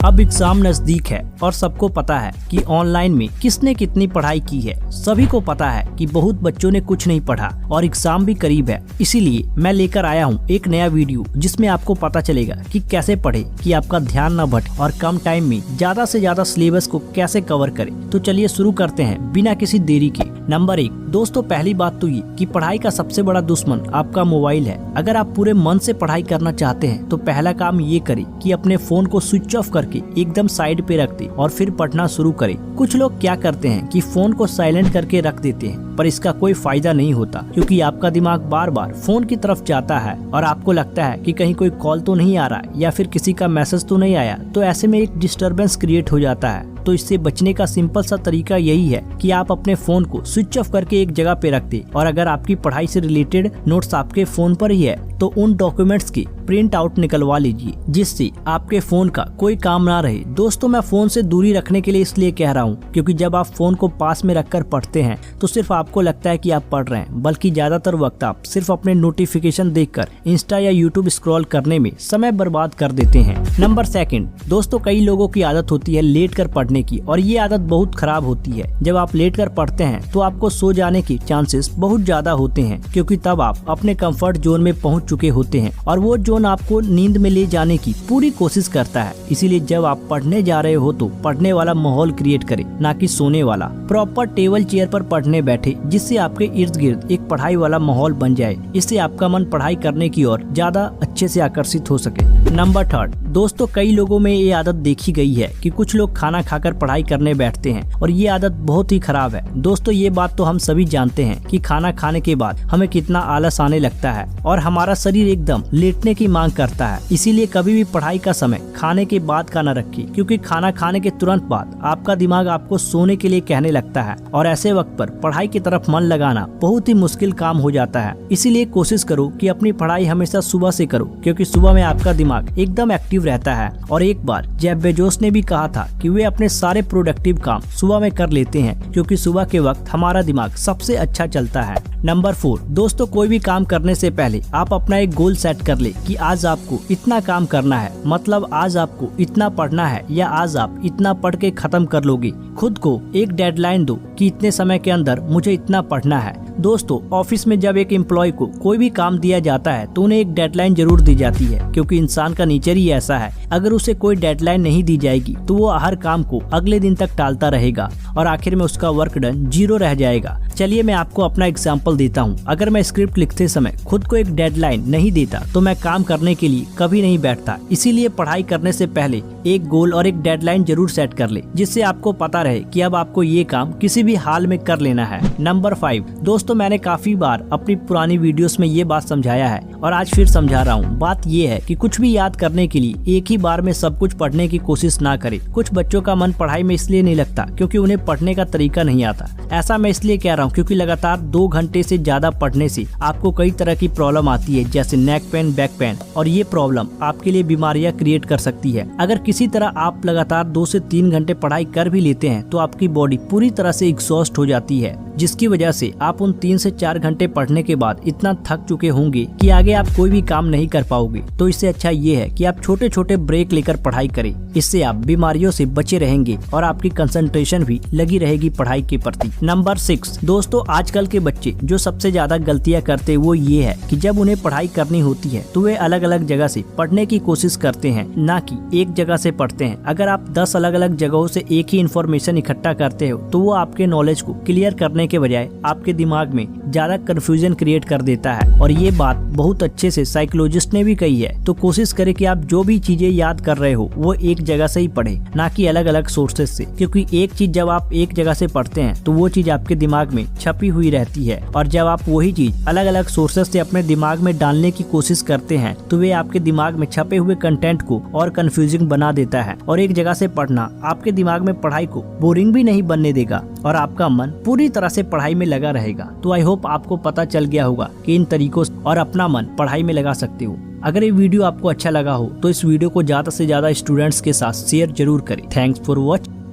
अब एग्जाम नजदीक है और सबको पता है कि ऑनलाइन में किसने कितनी पढ़ाई की है। सभी को पता है कि बहुत बच्चों ने कुछ नहीं पढ़ा और एग्जाम भी करीब है। इसीलिए मैं लेकर आया हूँ एक नया वीडियो जिसमें आपको पता चलेगा कि कैसे पढ़े कि आपका ध्यान न भटके और कम टाइम में ज्यादा से ज्यादा सिलेबस को कैसे कवर करे। तो चलिए शुरू करते हैं बिना किसी देरी के। नंबर 1 दोस्तों, पहली बात तो ये कि पढ़ाई का सबसे बड़ा दुश्मन आपका मोबाइल है। अगर आप पूरे मन से पढ़ाई करना चाहते हैं तो पहला काम ये करें कि अपने फोन को स्विच ऑफ करके एकदम साइड पे रख दे और फिर पढ़ना शुरू करें। कुछ लोग क्या करते हैं कि फोन को साइलेंट करके रख देते हैं, पर इसका कोई फायदा नहीं होता क्योंकि आपका दिमाग बार बार फोन की तरफ जाता है और आपको लगता है कि कहीं कोई कॉल तो नहीं आ रहा या फिर किसी का मैसेज तो नहीं आया। तो ऐसे में एक डिस्टरबेंस क्रिएट हो जाता है। तो इससे बचने का सिंपल सा तरीका यही है कि आप अपने फोन को स्विच ऑफ करके एक जगह पे रख दें और अगर आपकी पढ़ाई से रिलेटेड नोट्स आपके फोन पर ही है तो उन डॉक्यूमेंट्स की प्रिंट आउट निकलवा लीजिए जिससे आपके फोन का कोई काम ना रहे। दोस्तों, मैं फोन से दूरी रखने के लिए इसलिए कह रहा हूँ क्योंकि जब आप फोन को पास में रखकर पढ़ते हैं तो सिर्फ आपको लगता है कि आप पढ़ रहे हैं, बल्कि ज्यादातर वक्त आप सिर्फ अपने नोटिफिकेशन देखकर इंस्टा या यूट्यूब स्क्रॉल करने में समय बर्बाद कर देते हैं। नंबर 2 दोस्तों, कई लोगों की आदत होती है लेट कर पढ़ने की और ये आदत बहुत खराब होती है। जब आप लेट कर पढ़ते हैं तो आपको सो जाने के चांसेस बहुत ज्यादा होते हैं क्योंकि तब आप अपने कंफर्ट जोन में पहुंच चुके होते हैं और वो जोन आपको नींद में ले जाने की पूरी कोशिश करता है। इसीलिए जब आप पढ़ने जा रहे हो तो पढ़ने वाला माहौल क्रिएट करें, ना कि सोने वाला। प्रॉपर टेबल चेयर पर पढ़ने बैठे जिससे आपके इर्द गिर्द एक पढ़ाई वाला माहौल बन जाए। इससे आपका मन पढ़ाई करने की ओर ज्यादा अच्छे से आकर्षित हो सके। नंबर 3 दोस्तों, कई लोगों में ये आदत देखी गई है कि कुछ लोग खाना खाकर पढ़ाई करने बैठते हैं और ये आदत बहुत ही खराब है। दोस्तों, ये बात तो हम सभी जानते हैं कि खाना खाने के बाद हमें कितना आलस आने लगता है और हमारा शरीर एकदम लेटने की मांग करता है। इसीलिए कभी भी पढ़ाई का समय खाने के बाद का न रखिए क्योंकि खाना खाने के तुरंत बाद आपका दिमाग आपको सोने के लिए कहने लगता है और ऐसे वक्त पर पढ़ाई की तरफ मन लगाना बहुत ही मुश्किल काम हो जाता है। इसीलिए कोशिश करो कि अपनी पढ़ाई हमेशा सुबह से करो क्योंकि सुबह में आपका दिमाग एकदम एक्टिव रहता है। और एक बार जेफ बेजोस ने भी कहा था कि वे अपने सारे प्रोडक्टिव काम सुबह में कर लेते हैं क्योंकि सुबह के वक्त हमारा दिमाग सबसे अच्छा चलता है। नंबर 4 दोस्तों, कोई भी काम करने से पहले आप अपना एक गोल सेट कर ले कि आज आपको इतना काम करना है, मतलब आज आपको इतना पढ़ना है या आज आप इतना पढ़ के खत्म कर लोगे। खुद को एक डेडलाइन दो कि इतने समय के अंदर मुझे इतना पढ़ना है। दोस्तों, ऑफिस में जब एक एम्प्लॉय को कोई भी काम दिया जाता है तो उन्हें एक डेडलाइन जरूर दी जाती है क्योंकि इंसान का नेचर ही ऐसा है। अगर उसे कोई डेडलाइन नहीं दी जाएगी तो वो हर काम को अगले दिन तक टालता रहेगा और आखिर में उसका वर्क डन 0 रह जाएगा। चलिए मैं आपको अपना एग्जाम्पल देता हूँ। अगर मैं स्क्रिप्ट लिखते समय खुद को एक डेडलाइन नहीं देता तो मैं काम करने के लिए कभी नहीं बैठता। इसीलिए पढ़ाई करने से पहले एक गोल और एक डेडलाइन जरूर सेट कर ले जिससे आपको पता रहे कि अब आपको ये काम किसी भी हाल में कर लेना है। नंबर 5 दोस्तों, मैंने काफी बार अपनी पुरानी वीडियोस में ये बात समझाया है और आज फिर समझा रहा हूँ। बात ये है कि कुछ भी याद करने के लिए एक ही बार में सब कुछ पढ़ने की कोशिश ना करें। कुछ बच्चों का मन पढ़ाई में इसलिए नहीं लगता क्योंकि उन्हें पढ़ने का तरीका नहीं आता। ऐसा मैं इसलिए कह रहा हूँ क्योंकि लगातार 2 घंटे से ज्यादा पढ़ने से आपको कई तरह की प्रॉब्लम आती है जैसे नेक पेन, बैक पेन, और ये प्रॉब्लम आपके लिए बीमारियां क्रिएट कर सकती है। अगर किसी तरह आप लगातार 2 से 3 घंटे पढ़ाई कर भी लेते हैं तो आपकी बॉडी पूरी तरह से एग्जॉस्ट हो जाती है जिसकी वजह से आप उन 3 से 4 घंटे पढ़ने के बाद इतना थक चुके होंगे कि आगे आप कोई भी काम नहीं कर पाओगे। तो इससे अच्छा ये है कि आप छोटे छोटे ब्रेक लेकर पढ़ाई करें। इससे आप बीमारियों से बचे रहेंगे और आपकी कंसंट्रेशन भी लगी रहेगी पढ़ाई के प्रति। नंबर 6 दोस्तों, आजकल के बच्चे जो सबसे ज्यादा गलतियां करते हैं वो ये है कि जब उन्हें पढ़ाई करनी होती है तो वे अलग अलग जगह से पढ़ने की कोशिश करते हैं, ना कि एक जगह से पढ़ते हैं। अगर आप 10 अलग अलग जगहों से एक ही इन्फॉर्मेशन इकट्ठा करते हो तो वो आपके नॉलेज को क्लियर करने के बजाय आपके दिमाग में ज्यादा कंफ्यूजन क्रिएट कर देता है और ये बात बहुत अच्छे से साइकोलॉजिस्ट ने भी कही है। तो कोशिश करें कि आप जो भी चीजें याद कर रहे हो वो एक जगह से ही पढ़े, ना कि अलग अलग सोर्सेज से, क्योंकि एक चीज जब आप एक जगह से पढ़ते हैं तो वो चीज आपके दिमाग में छपी हुई रहती है और जब आप वही चीज अलग अलग सोर्सेज से अपने दिमाग में डालने की कोशिश करते हैं तो वे आपके दिमाग में छपे हुए कंटेंट को और कंफ्यूजिंग बना देता है। और एक जगह से पढ़ना आपके दिमाग में पढ़ाई को बोरिंग भी नहीं बनने देगा और आपका मन पूरी तरह से पढ़ाई में लगा रहेगा। तो आई होप आपको पता चल गया होगा कि इन तरीकों से और अपना मन पढ़ाई में लगा सकते हो। अगर ये वीडियो आपको अच्छा लगा हो तो इस वीडियो को ज्यादा से ज्यादा स्टूडेंट्स के साथ शेयर जरूर करें। Thanks for watching.